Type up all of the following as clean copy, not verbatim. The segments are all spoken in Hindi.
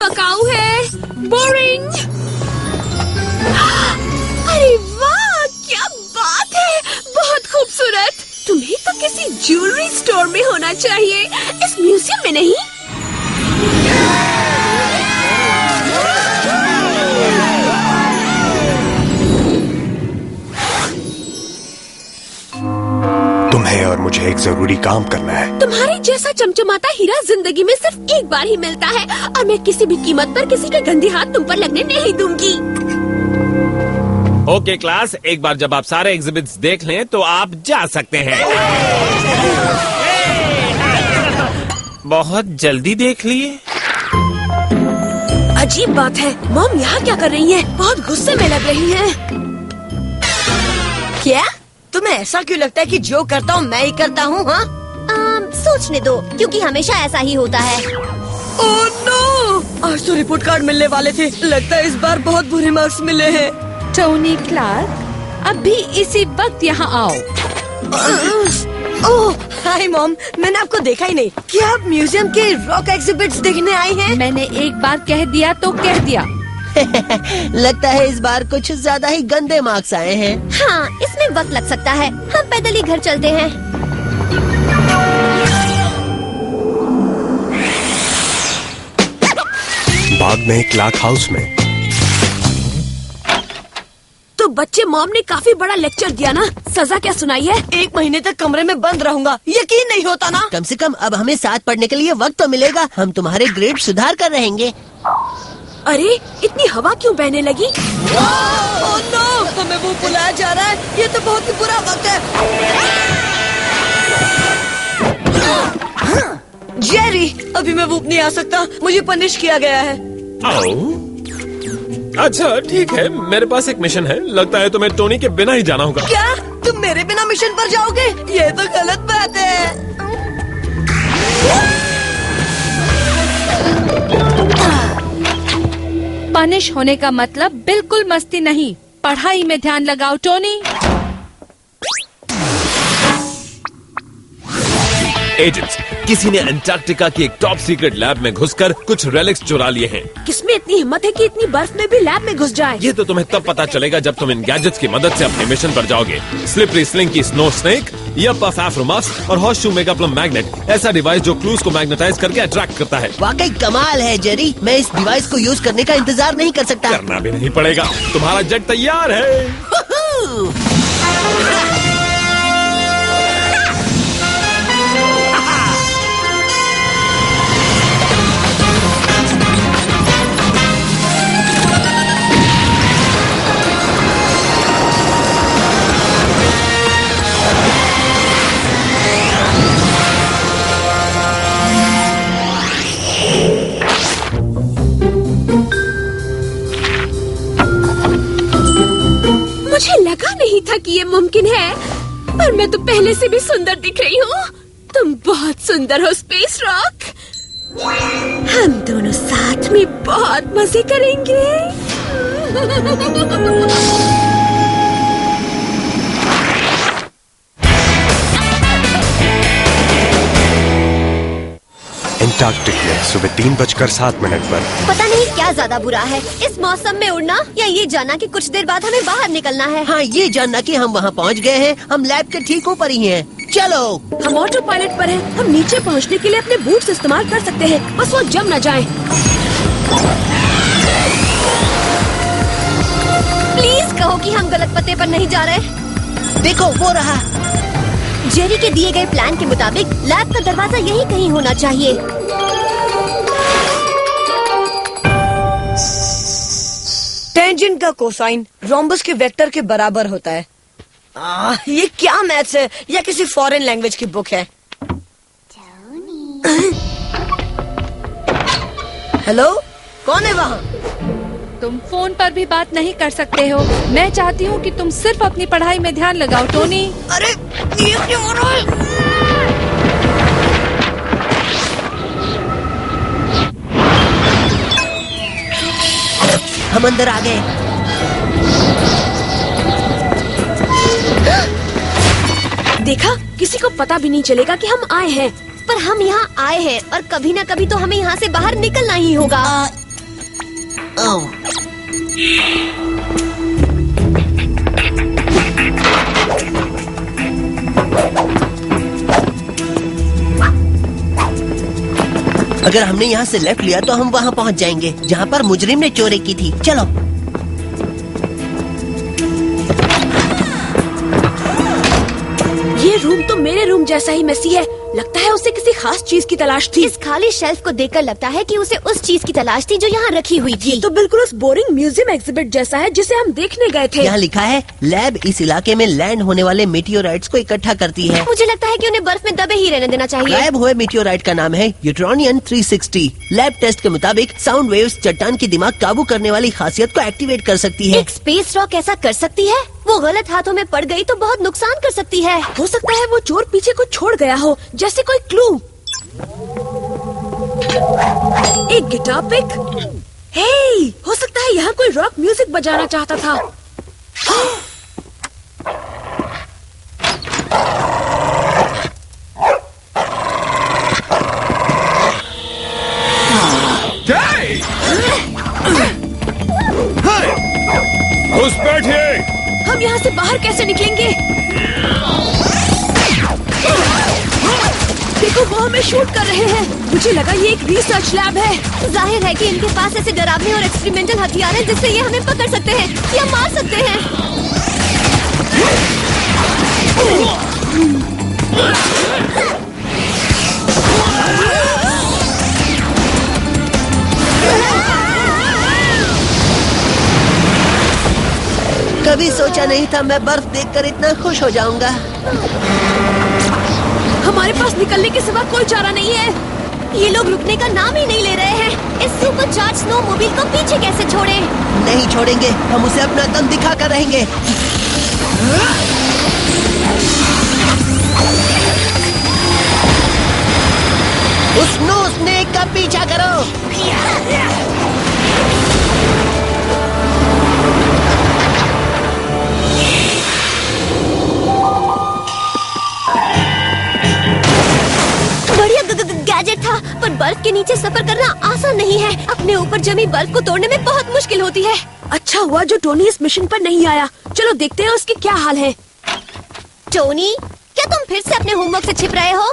भकाऊ है, बोरिंग। अरे वाह, क्या बात है, बहुत खूबसूरत। तुम्हें तो किसी ज्वेलरी स्टोर में होना चाहिए, इस म्यूजियम में नहीं। तुम्हें और मुझे एक जरूरी काम करना है। तुम्हारे जैसा चमचमाता हीरा जिंदगी में सिर्फ एक बार ही मिलता है और मैं किसी भी कीमत पर किसी के गंदे हाथ तुम पर लगने नहीं दूंगी। ओके क्लास, एक बार जब आप सारे एग्जिबिट्स देख लें तो आप जा सकते हैं। बहुत जल्दी देख लिए। अजीब बात है, मॉम यहाँ क्या कर रही है? बहुत गुस्से में लग रही है। क्या तुम्हें ऐसा क्यों लगता है कि जो करता हूँ मैं ही करता हूँ? हाँ, सोचने दो, क्योंकि हमेशा ऐसा ही होता है। ओह नो, आज तो रिपोर्ट कार्ड मिलने वाले थे। लगता है इस बार बहुत बुरे मार्क्स मिले हैं। टोनी क्लार्क, अभी इसी वक्त यहाँ आओ। ओह हाय मॉम, मैंने आपको देखा ही नहीं। क्या आप म्यूजियम के रॉक एग्जिबिट्स देखने आई हैं? मैंने एक बार कह दिया तो कह दिया। लगता है इस बार कुछ ज्यादा ही गंदे मार्क्स आए हैं। हाँ, इसमें वक्त लग सकता है। हम पैदल ही घर चलते हैं। बाग में क्लार्क हाउस में। तो बच्चे, मॉम ने काफी बड़ा लेक्चर दिया ना, सजा क्या सुनाई है? 1 महीने तक कमरे में बंद रहूंगा। यकीन नहीं होता ना। कम से कम अब हमें साथ पढ़ने के लिए वक्त तो मिलेगा। हम तुम्हारे ग्रेड सुधार कर रहेंगे। अरे, इतनी हवा क्यों बहने लगी? ओह नो, हमें वो बुलाया जा रहा है। ये तो बहुत ही बुरा वक्त है। जेरी, अभी मैं वो नहीं आ सकता। मुझे पनिश किया गया है। अच्छा ठीक है, मेरे पास एक मिशन है। लगता है तुम्हें टोनी के बिना ही जाना होगा। क्या तुम मेरे बिना मिशन पर जाओगे? ये तो गलत बात है। पनिश होने का मतलब बिल्कुल मस्ती नहीं। पढ़ाई में ध्यान लगाओ टोनी। एजेंट्स, किसी ने अंटार्कटिका की एक टॉप सीक्रेट लैब में घुसकर कुछ रेलिक्स चुरा लिए हैं। किसमें इतनी हिम्मत है कि इतनी बर्फ में भी लैब में घुस जाए? ये तो तुम्हें तब पता चलेगा जब तुम इन गैजेट्स की मदद से अपने मिशन पर जाओगे। स्लिपरी स्लिंग की स्नो स्नेक, या पफ एफ्रो मास्क और horse shoe mega plum magnet, ऐसा डिवाइस जो क्लूज को मैग्नेटाइज करके अट्रैक्ट करता है। वाकई कमाल है जेरी। मैं इस डिवाइस को यूज करने का इंतजार नहीं कर सकता। करना भी नहीं पड़ेगा, तुम्हारा जेट तैयार है। मुझे लगा नहीं था कि ये मुमकिन है, पर मैं तो पहले से भी सुंदर दिख रही हूँ। तुम बहुत सुंदर हो स्पेस रॉक। हम दोनों साथ में बहुत मजे करेंगे। एंटार्कटिक में सुबह 3:07 पर। पता नहीं क्या ज्यादा बुरा है, इस मौसम में उड़ना या ये जाना कि कुछ देर बाद हमें बाहर निकलना है। हाँ, ये जानना कि हम वहाँ पहुँच गए हैं। हम लैब के ठीक ऊपर ही हैं। चलो। हम ऑटो पायलट पर हैं। हम नीचे पहुँचने के लिए अपने बूट्स इस्तेमाल कर सकते हैं, बस वो जम न जाए। प्लीज कहो कि हम गलत पते पर नहीं जा रहे। देखो वो रहा। जेरी के दिए गए प्लान के मुताबिक लैब का दरवाजा यही कहीं होना चाहिए। टेंजेंट का कोसाइन रोम्बस के वेक्टर के बराबर होता है। ये क्या मैथ्स है या किसी फॉरेन लैंग्वेज की बुक है? हेलो, कौन है वहाँ? तुम फोन पर भी बात नहीं कर सकते हो। मैं चाहती हूँ कि तुम सिर्फ अपनी पढ़ाई में ध्यान लगाओ टोनी। अरे ये क्यों हो रहा है? हम अंदर आ गए। देखा, किसी को पता भी नहीं चलेगा कि हम आए हैं। पर हम यहाँ आए हैं और कभी न कभी तो हमें यहाँ से बाहर निकलना ही होगा। अगर हमने यहाँ से लेफ्ट लिया तो हम वहाँ पहुँच जाएंगे जहाँ पर मुजरिम ने चोरी की थी। चलो। ये रूम तो मेरे रूम जैसा ही मेसी है। लगता है उसे किसी खास चीज की तलाश थी। इस खाली शेल्फ को देखकर लगता है कि उसे उस चीज की तलाश थी जो यहाँ रखी हुई थी। तो बिल्कुल उस बोरिंग म्यूजियम एग्जिबिट जैसा है जिसे हम देखने गए थे। यहाँ लिखा है लैब इस इलाके में लैंड होने वाले मीटियोराइट्स को इकट्ठा करती है। मुझे लगता है कि उन्हें बर्फ में दबे ही रहने देना चाहिए। गायब हुए मीटियोराइट का नाम है यूट्रोनियन 360। लैब टेस्ट के मुताबिक साउंड वेव्स चट्टान की दिमाग काबू करने वाली खासियत को एक्टिवेट कर सकती है। एक स्पेस रॉक ऐसा कर सकती है? वो गलत हाथों में पड़ गई तो बहुत नुकसान कर सकती है। हो सकता है वो चोर पीछे कुछ छोड़ गया हो, जैसे कोई क्लू। एक गिटार पिक। हे, हो सकता है यहाँ कोई रॉक म्यूजिक बजाना चाहता था। बैठिए। हम यहाँ से बाहर कैसे निकलेंगे? देखो वो हमें शूट कर रहे हैं। मुझे लगा ये एक रिसर्च लैब है। जाहिर है कि इनके पास ऐसे डरावने और एक्सपेरिमेंटल हथियार हैं जिससे ये हमें पकड़ सकते हैं या मार सकते हैं। कभी सोचा नहीं था मैं बर्फ देखकर इतना खुश हो जाऊंगा। हमारे पास निकलने के सिवा कोई चारा नहीं है। ये लोग रुकने का नाम ही नहीं ले रहे हैं। इस सुपर चार्ज स्नो मोबिल को पीछे कैसे छोड़े? नहीं छोड़ेंगे, हम उसे अपना दम दिखा कर रहेंगे। उस स्नो स्नेक का पीछा करो। गैजेट था, पर बर्फ के नीचे सफर करना आसान नहीं है। अपने ऊपर जमी बर्फ को तोड़ने में बहुत मुश्किल होती है। अच्छा हुआ जो टोनी इस मिशन पर नहीं आया। चलो देखते हैं उसके क्या हाल है। टोनी, क्या तुम फिर से अपने होमवर्क से छिप रहे हो?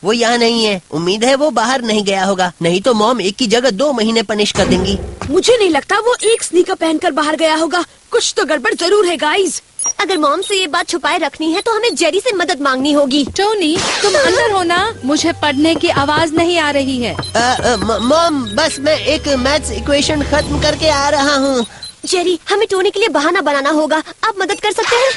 वो यहाँ नहीं है। उम्मीद है वो बाहर नहीं गया होगा, नहीं तो मॉम एक की जगह 2 महीने पनिश कर देंगी। मुझे नहीं लगता वो एक स्नीकर पहनकर बाहर गया होगा। कुछ तो गड़बड़ जरूर है गाइज। अगर मॉम से ये बात छुपाए रखनी है तो हमें जेरी से मदद मांगनी होगी। टोनी, तुम अंदर हो ना? मुझे पढ़ने की आवाज नहीं आ रही है। मॉम, बस मैं एक मैथ्स इक्वेशन खत्म करके आ रहा हूँ। जेरी, हमें टोनी के लिए बहाना बनाना होगा। आप मदद कर सकते हैं?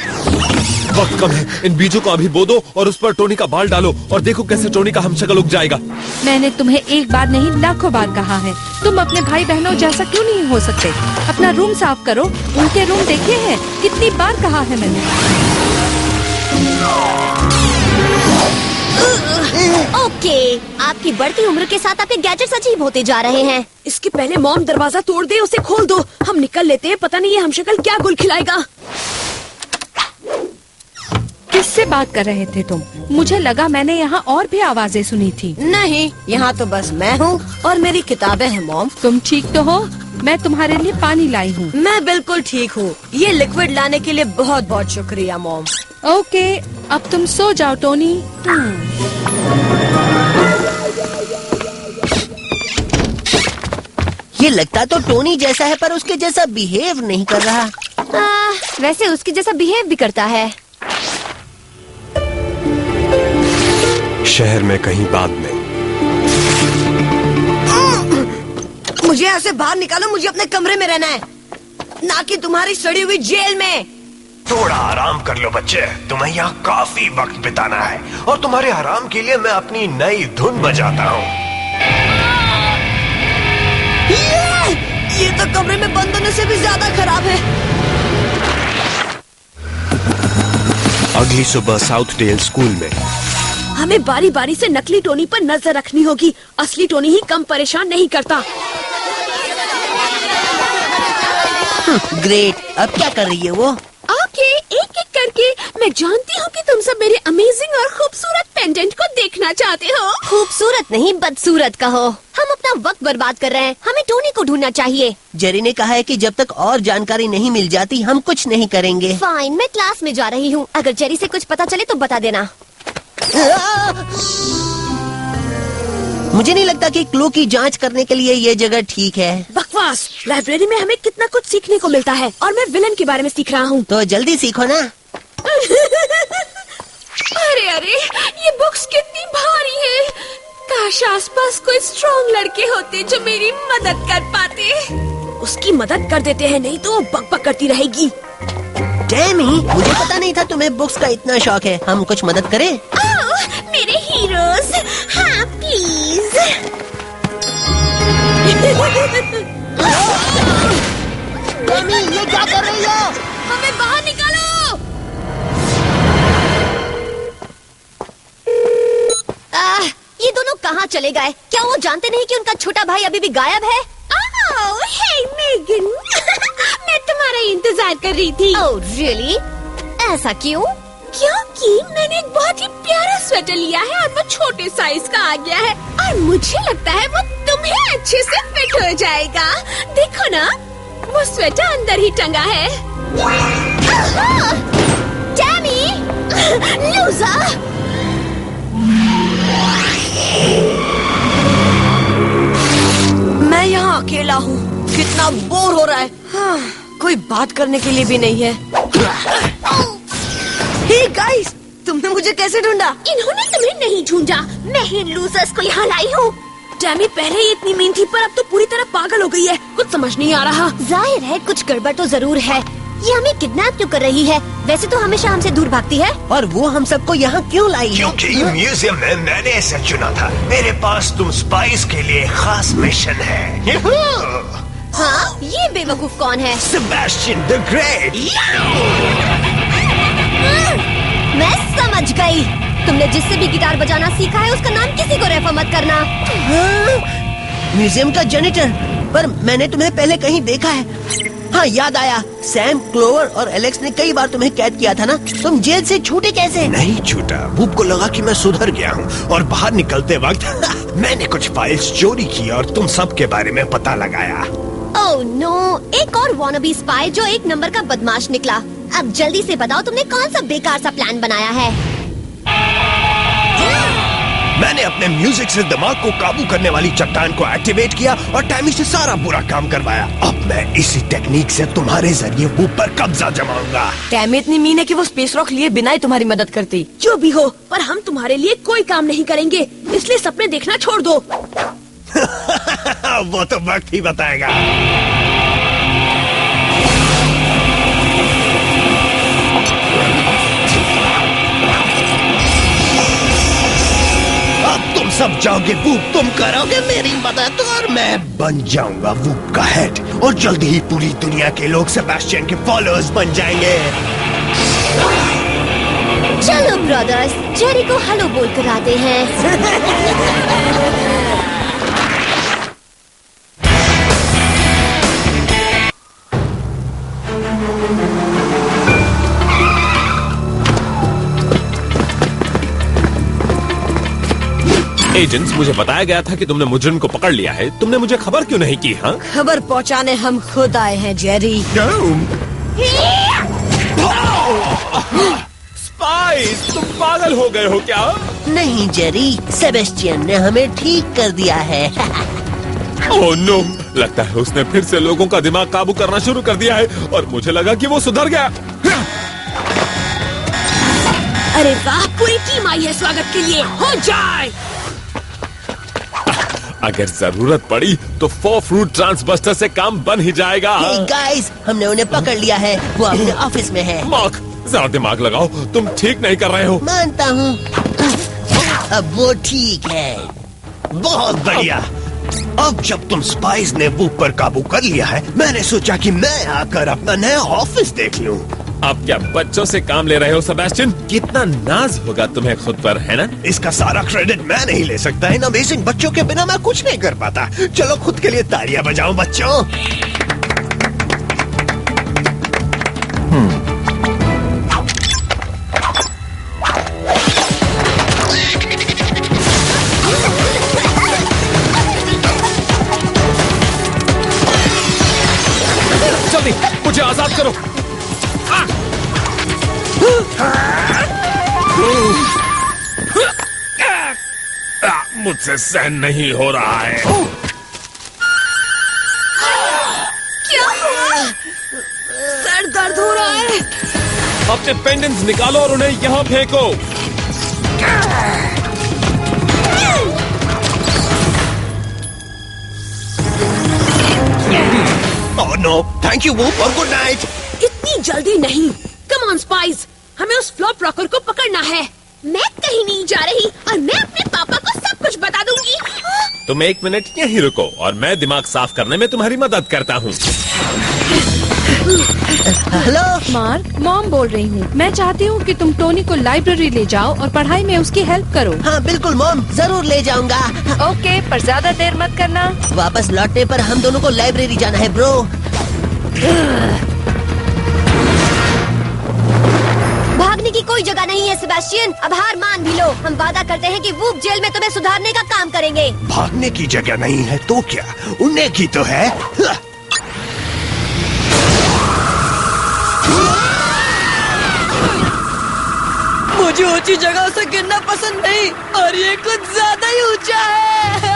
वक्त कम है। इन बीजों को अभी बो दो और उस पर टोनी का बाल डालो और देखो कैसे टोनी का हमशक्ल उग जाएगा। मैंने तुम्हें एक बार नहीं लाखों बार कहा है, तुम अपने भाई बहनों जैसा क्यों नहीं हो सकते? अपना रूम साफ करो। उनके रूम देखे हैं? कितनी बार कहा है मैंने। ओके, आपकी बढ़ती उम्र के साथ आपके गैजेट्स अजीब होते जा रहे हैं। इसके पहले मॉम दरवाजा तोड़ दे, उसे खोल दो। हम निकल लेते हैं। पता नहीं ये हमशक्ल क्या गुल खिलाएगा। किससे बात कर रहे थे तुम? मुझे लगा मैंने यहाँ और भी आवाजें सुनी थी। नहीं, यहाँ तो बस मैं हूँ और मेरी किताबें हैं मॉम। तुम ठीक तो हो? मैं तुम्हारे लिए पानी लाई हूँ। मैं बिल्कुल ठीक हूँ। ये लिक्विड लाने के लिए बहुत बहुत शुक्रिया मॉम। ओके, अब तुम सो जाओ टोनी। ये लगता तो टोनी जैसा है पर उसके जैसा बिहेव नहीं कर रहा। वैसे उसके जैसा बिहेव भी करता है। शहर में कहीं बाद में। मुझे यहाँ से बाहर निकालो। मुझे अपने कमरे में रहना है, ना कि तुम्हारी सड़ी हुई जेल में। थोड़ा आराम कर लो बच्चे, तुम्हें यहाँ काफी वक्त बिताना है और तुम्हारे आराम के लिए मैं अपनी नई धुन बजाता हूँ। ये तो कमरे में बंद होने से भी ज्यादा खराब है। अगली सुबह साउथ डेल स्कूल में। हमें बारी बारी से नकली टोनी पर नजर रखनी होगी। असली टोनी ही कम परेशान नहीं करता। ग्रेट, अब क्या कर रही है वो? ओके, एक एक करके। मैं जानती हूँ कि तुम सब मेरे अमेजिंग और खूबसूरत पेंडेंट को देखना चाहते हो? खूबसूरत नहीं बदसूरत कहो। हम अपना वक्त बर्बाद कर रहे हैं, हमें टोनी को ढूंढना चाहिए। जेरी ने कहा है कि जब तक और जानकारी नहीं मिल जाती हम कुछ नहीं करेंगे। फाइन, मैं क्लास में जा रही हूँ। अगर जेरी से कुछ पता चले तो बता देना। मुझे नहीं लगता कि क्लू की जांच करने के लिए ये जगह ठीक है। बकवास। लाइब्रेरी में हमें कितना कुछ सीखने को मिलता है और मैं विलन के बारे में सीख रहा हूँ। तो जल्दी सीखो ना। अरे अरे, ये बुक्स कितनी भारी है। काश आसपास कोई स्ट्रॉन्ग लड़के होते जो मेरी मदद कर पाते। उसकी मदद कर देते हैं, नहीं तो वो बकबक करती रहेगी। डैमी, मुझे पता नहीं था तुम्हें बुक्स का इतना शौक है। हम कुछ मदद करें? ओह, मेरे हीरोज, हाँ प्लीज। डैमी, ये क्या कर रही हो? हमें बाहर निकालो। ये दोनों कहाँ चले गए? क्या वो जानते नहीं कि उनका छोटा भाई अभी भी गायब है? ओह, हे मेगन, मैं तुम्हारा इंतजार कर रही थी। Oh really? ऐसा क्यों? क्योंकि मैंने एक बहुत ही प्यारा स्वेटर लिया है और वो छोटे साइज का आ गया है और मुझे लगता है वो तुम्हें अच्छे से फिट हो जाएगा। देखो ना, वो स्वेटर अंदर ही टंगा है। डैमी, लूजर! मैं यहाँ अकेला हूँ। कितना बोर हो रहा है। हाँ, कोई बात करने के लिए भी नहीं है। हे गाइस, तुमने मुझे कैसे ढूंढा? इन्होंने तुम्हें नहीं ढूंढा, मैं ही लूजर्स को यहाँ लाई हूँ। डैमी पहले ही इतनी मीन थी पर अब तो पूरी तरह पागल हो गई है। कुछ समझ नहीं आ रहा। जाहिर है कुछ गड़बड़ तो जरूर है। ये हमें किडनैप क्यों कर रही है? वैसे तो हमेशा हमसे दूर भागती है। और वो हम सबको यहाँ क्यों लाई है? क्योंकि म्यूजियम में मैंने ऐसा चुना था। मेरे पास तुम स्पाइस के लिए खास मिशन है। हाँ, ये बेवकूफ कौन है? Sebastian the great. मैं समझ गई। तुमने जिससे भी गिटार बजाना सीखा है उसका नाम किसी को रेफर मत करना। म्यूजियम का जनिटर, पर मैंने तुम्हें पहले कहीं देखा है। हाँ, याद आया। सैम, क्लोवर और एलेक्स ने कई बार तुम्हें कैद किया था ना। तुम जेल से छूटे कैसे? नहीं छूटा। बूब को लगा कि मैं सुधर गया हूँ और बाहर निकलते वक्त मैंने कुछ फाइल्स चोरी की और तुम सब के बारे में पता लगाया। ओह नो, एक और वानाबी स्पाई जो एक नंबर का बदमाश निकला। अब जल्दी से बताओ तुमने कौन सा बेकार सा प्लान बनाया है? मैंने अपने म्यूजिक से दिमाग को काबू करने वाली चट्टान को एक्टिवेट किया और टैमी से सारा बुरा काम करवाया। अब मैं इसी टेक्निक से तुम्हारे जरिए बूब पर कब्जा जमाऊंगा। टैमी इतनी मीन है कि वो स्पेस रॉक लिए बिना ही तुम्हारी मदद करती। जो भी हो, पर हम तुम्हारे लिए कोई काम नहीं करेंगे, इसलिए सपने देखना छोड़ दो। वो तो वक्त ही बताएगा। अब तुम सब जाओगे वूप, तुम करोगे मेरी मदद और मैं बन जाऊंगा वूप का हेड और जल्दी ही पूरी दुनिया के लोग सेबेस्टियन के फॉलोअर्स बन जाएंगे। चलो ब्रदर्स, जेरी को हेलो बोल कर आते हैं। एजेंट्स, मुझे बताया गया था कि तुमने मुजरिम को पकड़ लिया है। तुमने मुझे खबर क्यों नहीं की? हाँ, खबर पहुंचाने हम खुद आए हैं जेरी। स्पाइस, तुम पागल हो गए हो क्या? नहीं जेरी, सेबेस्टियन ने हमें ठीक कर दिया है। ओह नो, लगता है उसने फिर से लोगों का दिमाग काबू करना शुरू कर दिया है और मुझे लगा कि वो सुधर गया। अरे वाह, पूरी टीम आई है स्वागत के लिए। हो जाए। अगर जरूरत पड़ी तो 4 फ्रूट ट्रांसबस्टर से काम बन ही जाएगा। हे गाइस, हमने उन्हें पकड़ लिया है। वो अपने ऑफिस में है। मार्क, जरा दिमाग लगाओ, तुम ठीक नहीं कर रहे हो। मानता हूँ। अब वो ठीक है। बहुत बढ़िया। अब जब तुम स्पाइस ने वूप पर काबू कर लिया है, मैंने सोचा कि मैं आकर अपना नया ऑफिस देख लूं। आप क्या बच्चों से काम ले रहे हो सेबेस्टियन? कितना नाज होगा तुम्हें खुद पर, है ना? इसका सारा क्रेडिट मैं नहीं ले सकता। इन अमेजिंग बच्चों के बिना मैं कुछ नहीं कर पाता। चलो खुद के लिए तालियां बजाओ बच्चों। मुझे आजाद करो। मुझसे सहन नहीं हो रहा है। क्या हुआ? सर दर्द हो रहा है। अपने पेंडेंट्स निकालो और उन्हें यहाँ फेंको। Oh no, thank you whoop और गुड नाइट। इतनी जल्दी नहीं। कम ऑन स्पाइस, हमें उस फ्लॉप रॉकर को पकड़ना है। मैं कहीं नहीं जा रही और मैं अपने पापा को सब कुछ बता दूंगी। तुम 1 मिनट यहीं रुको और मैं दिमाग साफ करने में तुम्हारी मदद करता हूँ। हेलो मार्क, मॉम बोल रही हूँ। मैं चाहती हूँ कि तुम टोनी को लाइब्रेरी ले जाओ और पढ़ाई में उसकी हेल्प करो। हाँ बिल्कुल मॉम, जरूर ले जाऊंगा। ओके, पर ज्यादा देर मत करना। वापस लौटने पर हम दोनों को लाइब्रेरी जाना है ब्रो। भागने की कोई जगह नहीं है सेबेस्टियन, अब हार मान भी लो। हम वादा करते हैं कि वूप जेल में तुम्हें सुधारने का काम करेंगे। भागने की जगह नहीं है तो क्या, उड़ने की तो है। मुझे ऊंची जगह से गिरना पसंद नहीं और ये कुछ ज्यादा ही ऊंचा है।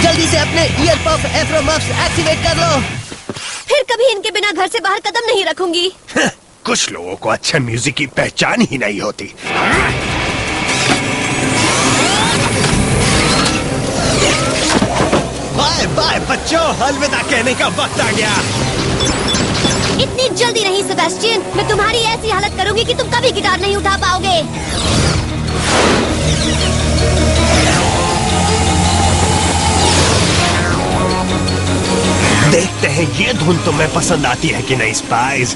जल्दी से अपने year puff Afro muffs activate कर लो। फिर कभी इनके बिना घर से बाहर कदम नहीं रखूंगी। कुछ लोगों को अच्छे म्यूजिक की पहचान ही नहीं होती। बाय बाय बच्चों, अलविदा कहने का वक्त आ गया। इतनी जल्दी नहीं सेबेस्टियन, मैं तुम्हारी ऐसी हालत करूंगी कि तुम कभी गिटार नहीं उठा पाओगे। देखते हैं ये धुन तुम्हें पसंद आती है कि नहीं स्पाइस।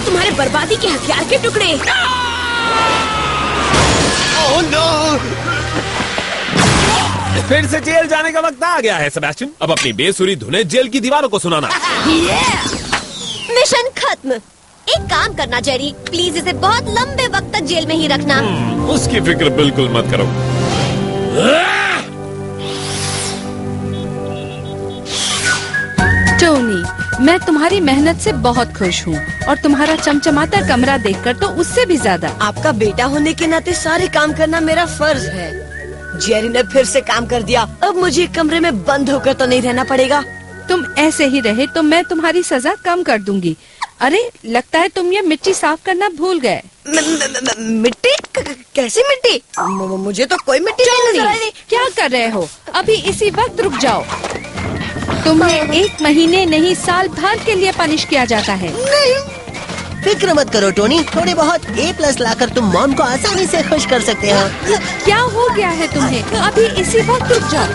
तुम्हारे बर्बादी के हथियार के टुकड़े। Oh no! फिर से जेल जाने का वक्त आ गया है सेबेस्टियन। अब अपनी बेसुरी धुनें जेल की दीवारों को सुनाना। मिशन खत्म। एक काम करना जेरी, प्लीज इसे बहुत लंबे वक्त तक जेल में ही रखना। उसकी फिक्र बिल्कुल मत करो। टोनी, मैं तुम्हारी मेहनत से बहुत खुश हूँ और तुम्हारा चमचमाता कमरा देखकर तो उससे भी ज्यादा। आपका बेटा होने के नाते सारे काम करना मेरा फर्ज है। जेरी ने फिर से काम कर दिया। अब मुझे कमरे में बंद होकर तो नहीं रहना पड़ेगा। तुम ऐसे ही रहे तो मैं तुम्हारी सजा कम कर दूंगी। अरे, लगता है तुम ये मिट्टी साफ करना भूल गए। मिट्टी? कैसी मिट्टी? मुझे तो कोई मिट्टी नहीं नजर आई। क्या कर रहे हो? अभी इसी वक्त रुक जाओ। तुम्हें 1 महीने नहीं, साल भर के लिए पनिश किया जाता है। फिक्र मत करो टोनी, थोड़े बहुत A+ लाकर तुम मॉम को आसानी से खुश कर सकते हो। क्या हो गया है तुम्हें? अभी इसी वक्त रुक जाओ।